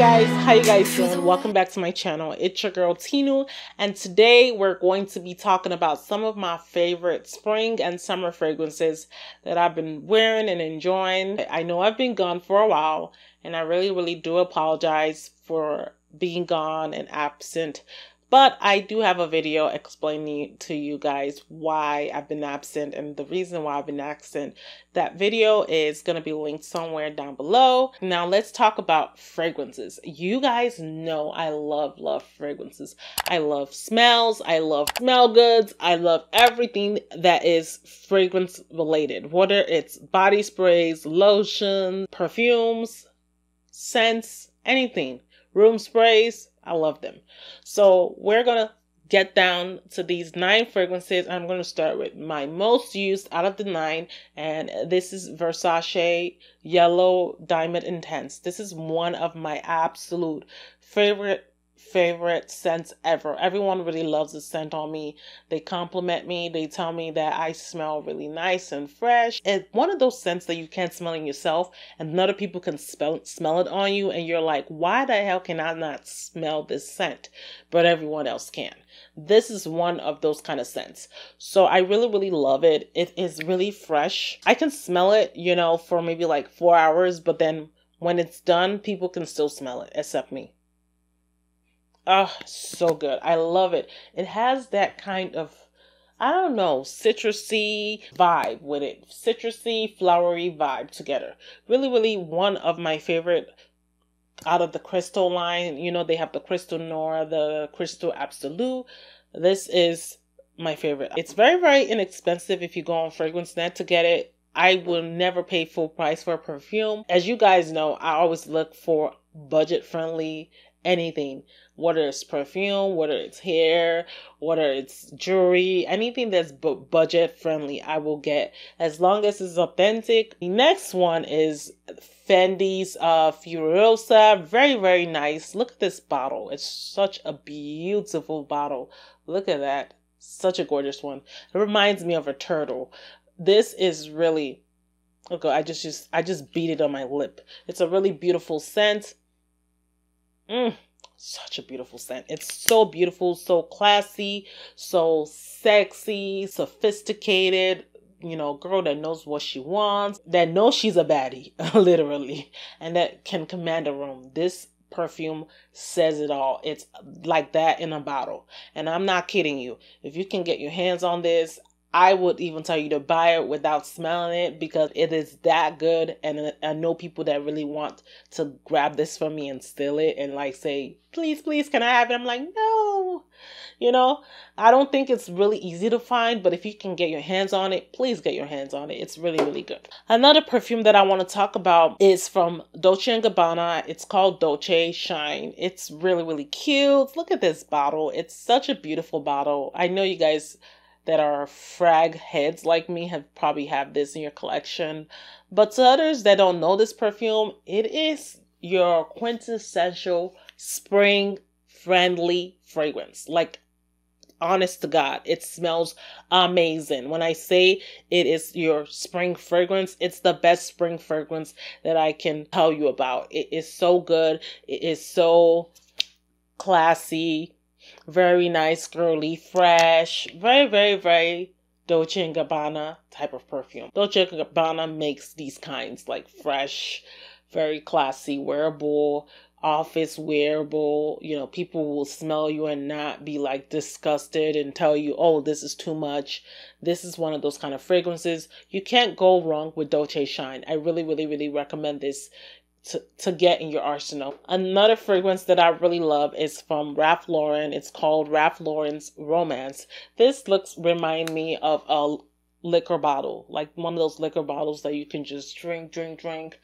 guys, how you guys doing? Welcome back to my channel. It's your girl Tinu, and today we're going to be talking about some of my favorite spring and summer fragrances that I've been wearing and enjoying. I know I've been gone for a while, and I really do apologize for being gone and absent. But I do have a video explaining to you guys why I've been absent and the reason why I've been absent. That video is going to be linked somewhere down below. Now let's talk about fragrances. You guys know I love fragrances. I love smells. I love smell goods. I love everything that is fragrance related. Whether it's body sprays, lotions, perfumes, scents, anything. Room sprays. I love them. So we're going to get down to these 9 fragrances. I'm going to start with my most used out of the 9. And this is Versace Yellow Diamond Intense. This is one of my absolute favorite scents ever. Everyone really loves the scent on me. They compliment me. They tell me that I smell really nice and fresh. It's one of those scents that you can't smell in yourself and other people can smell it on you, and you're like, why the hell can I not smell this scent but everyone else can? This is one of those kind of scents. So I really love it. It is really fresh. I can smell it, you know, for maybe like 4 hours, but then when it's done, people can still smell it except me. Oh, so good. I love it. It has that kind of, I don't know, citrusy vibe with it. Citrusy, flowery vibe together. Really one of my favorite out of the Crystal line. You know, they have the Crystal Noir, the Crystal Absolute. This is my favorite. It's very inexpensive if you go on FragranceNet to get it. I will never pay full price for a perfume. As you guys know, I always look for budget-friendly anything, whether it's perfume, whether it's hair, whether it's jewelry, anything that's budget friendly, I will get as long as it's authentic. The next one is Fendi's Furiosa. Very nice. Look at this bottle. It's such a beautiful bottle. Look at that. Such a gorgeous one. It reminds me of a turtle. This is really, okay, I just beat it on my lip. It's a really beautiful scent. Such a beautiful scent. It's so beautiful, so classy, so sexy, sophisticated. You know, girl that knows what she wants, that knows she's a baddie, literally, and that can command a room. This perfume says it all. It's like that in a bottle. And I'm not kidding you. If you can get your hands on this, I would even tell you to buy it without smelling it because it is that good. And I know people that really want to grab this from me and steal it and like say, please, can I have it? I'm like, no. You know, I don't think it's really easy to find, but if you can get your hands on it, please get your hands on it. It's really good. Another perfume that I want to talk about is from Dolce & Gabbana. It's called Dolce Shine. It's really cute. Look at this bottle. It's such a beautiful bottle. I know you guys that are frag heads like me probably have this in your collection. But to others that don't know this perfume, it is your quintessential spring friendly fragrance. Like, honest to God, it smells amazing. When I say it is your spring fragrance, it's the best spring fragrance that I can tell you about. It is so good. It is so classy. Very nice, girly, fresh, very Dolce & Gabbana type of perfume. Dolce & Gabbana makes these kinds like fresh, very classy, wearable, office wearable. You know, people will smell you and not be like disgusted and tell you, oh, this is too much. This is one of those kind of fragrances. You can't go wrong with Dolce Shine. I really recommend this to get in your arsenal. Another fragrance that I really love is from Ralph Lauren. It's called Ralph Lauren's Romance. This remind me of a liquor bottle, like one of those liquor bottles that you can just drink.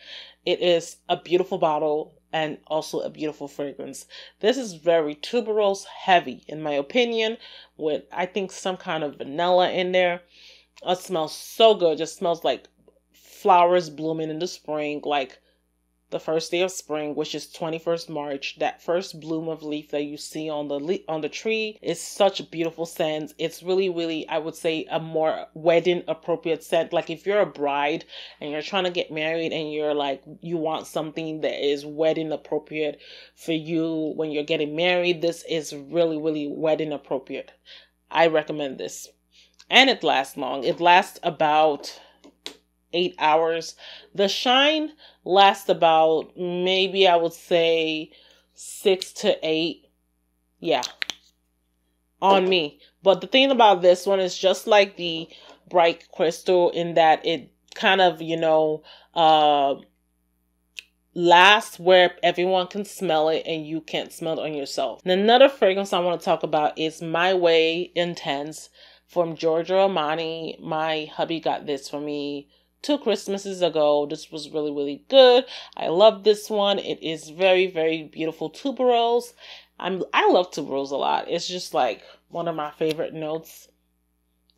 It is a beautiful bottle and also a beautiful fragrance. This is very tuberose heavy in my opinion, with I think some kind of vanilla in there. It smells so good. It just smells like flowers blooming in the spring, like the first day of spring, which is 21st March. That first bloom of leaf that you see on the tree is such a beautiful scent. It's really, really, I would say, a more wedding appropriate scent. Like if you're a bride and you're trying to get married and you're like, you want something that is wedding appropriate for you when you're getting married, this is really, really wedding appropriate. I recommend this. And it lasts long. It lasts about 8 hours. The shine lasts about, maybe I would say 6 to 8. Yeah, on me. But the thing about this one is just like the bright crystal in that it kind of, lasts where everyone can smell it and you can't smell it on yourself. And another fragrance I want to talk about is My Way Intense from Giorgio Armani. My hubby got this for me 2 Christmases ago. This was really, really good. I love this one. It is very, very beautiful tuberose. I love tuberose a lot. It's just like one of my favorite notes.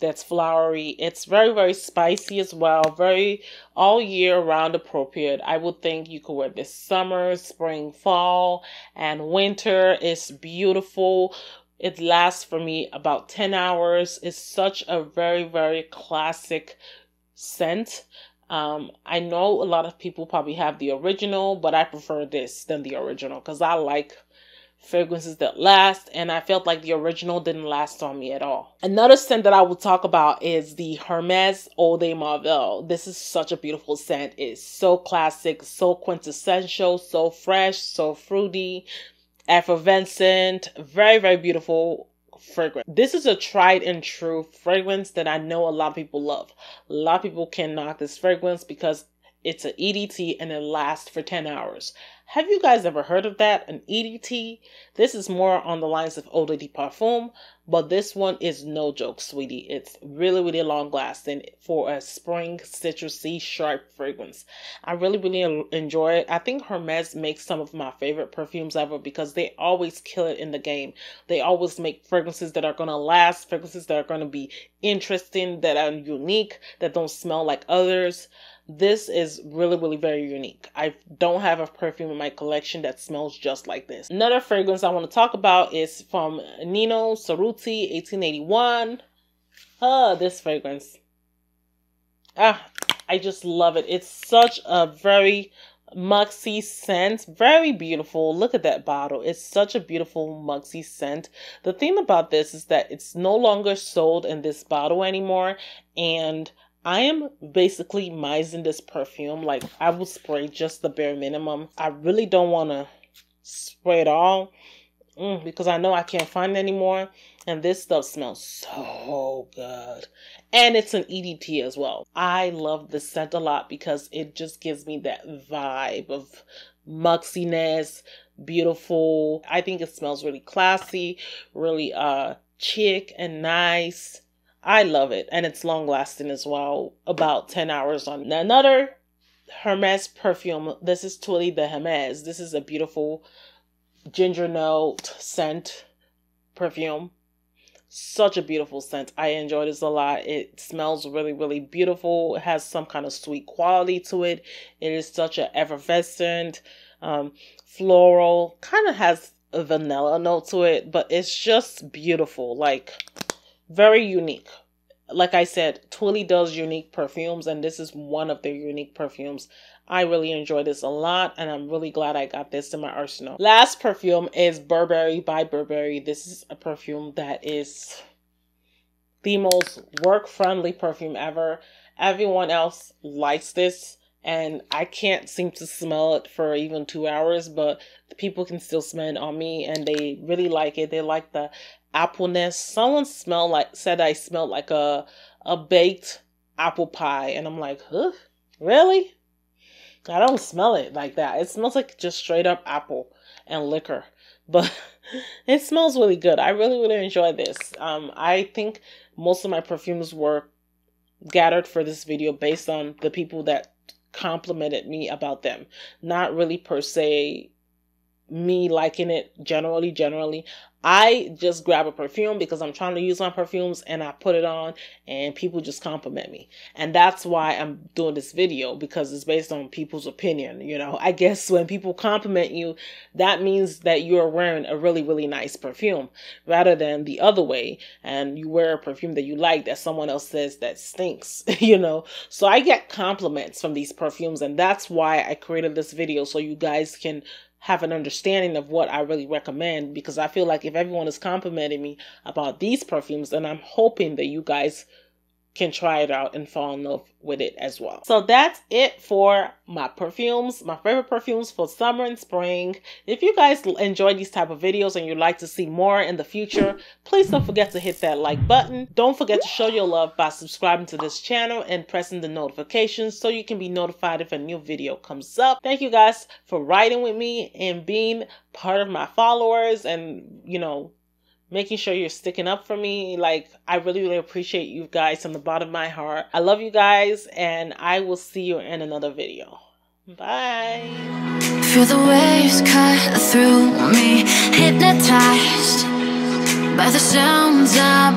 That's flowery. It's very, very spicy as well. Very all year round appropriate. I would think you could wear this summer, spring, fall, and winter. It's beautiful. It lasts for me about 10 hours. It's such a very, very classic scent. I know a lot of people probably have the original, but I prefer this than the original because I like fragrances that last, and I felt like the original didn't last on me at all. Another scent that I will talk about is the Hermes Eau de Merveilles. This is such a beautiful scent. It's so classic, so quintessential, so fresh, so fruity, effervescent, very, very beautiful fragrance. This is a tried and true fragrance that I know a lot of people love. A lot of people can knock this fragrance because it's an EDT and it lasts for 10 hours. Have you guys ever heard of that? An EDT? This is more on the lines of Eau de Parfum, but this one is no joke, sweetie. It's really, really long lasting for a spring, citrusy, sharp fragrance. I really, really enjoy it. I think Hermes makes some of my favorite perfumes ever because they always kill it in the game. They always make fragrances that are going to last, fragrances that are going to be interesting, that are unique, that don't smell like others. This is really, really very unique. I don't have a perfume in my collection that smells just like this. Another fragrance I want to talk about is from Nino Cerruti, 1881. This fragrance. I just love it. It's such a very muxy scent. Very beautiful. Look at that bottle. It's such a beautiful muxy scent. The thing about this is that it's no longer sold in this bottle anymore, and I am basically mising this perfume. Like, I will spray just the bare minimum. I really don't want to spray it all because I know I can't find it anymore. And this stuff smells so good. And it's an EDT as well. I love this scent a lot because it just gives me that vibe of muxiness, beautiful. I think it smells really classy, really chic and nice. I love it, and it's long lasting as well, about 10 hours on. Another Hermes perfume, this is Twilly the Hermes. This is a beautiful ginger note scent perfume. Such a beautiful scent. I enjoy this a lot. It smells really, really beautiful. It has some kind of sweet quality to it. It is such an effervescent, floral, kind of has a vanilla note to it, but it's just beautiful. Like, very unique. Like I said, Twilly does unique perfumes, and this is one of their unique perfumes. I really enjoy this a lot, and I'm really glad I got this in my arsenal. Last perfume is Burberry by Burberry. This is a perfume that is the most work-friendly perfume ever. Everyone else likes this, and I can't seem to smell it for even 2 hours, but the people can still smell it on me, and they really like it. They like the appleness. Someone said I smelled like a baked apple pie, and I'm like, huh? Really? I don't smell it like that. It smells like just straight up apple and liquor, but it smells really good. I really, really enjoy this. I think most of my perfumes were gathered for this video based on the people that complimented me about them. Not really per se me liking it generally. I just grab a perfume because I'm trying to use my perfumes and I put it on and people just compliment me. And that's why I'm doing this video, because it's based on people's opinion. You know, I guess when people compliment you, that means that you're wearing a really, really nice perfume, rather than the other way. And you wear a perfume that you like that someone else says that stinks, you know. So I get compliments from these perfumes, and that's why I created this video, so you guys can have an understanding of what I really recommend, because I feel like if everyone is complimenting me about these perfumes, then I'm hoping that you guys can try it out and fall in love with it as well. So that's it for my perfumes, my favorite perfumes for summer and spring. If you guys enjoy these type of videos and you'd like to see more in the future, please don't forget to hit that like button. Don't forget to show your love by subscribing to this channel and pressing the notifications so you can be notified if a new video comes up. Thank you guys for riding with me and being part of my followers, and, you know, making sure you're sticking up for me. Like, I really, really appreciate you guys from the bottom of my heart. I love you guys, and I will see you in another video. Bye. Feel the waves cut through me, hypnotized by the sounds of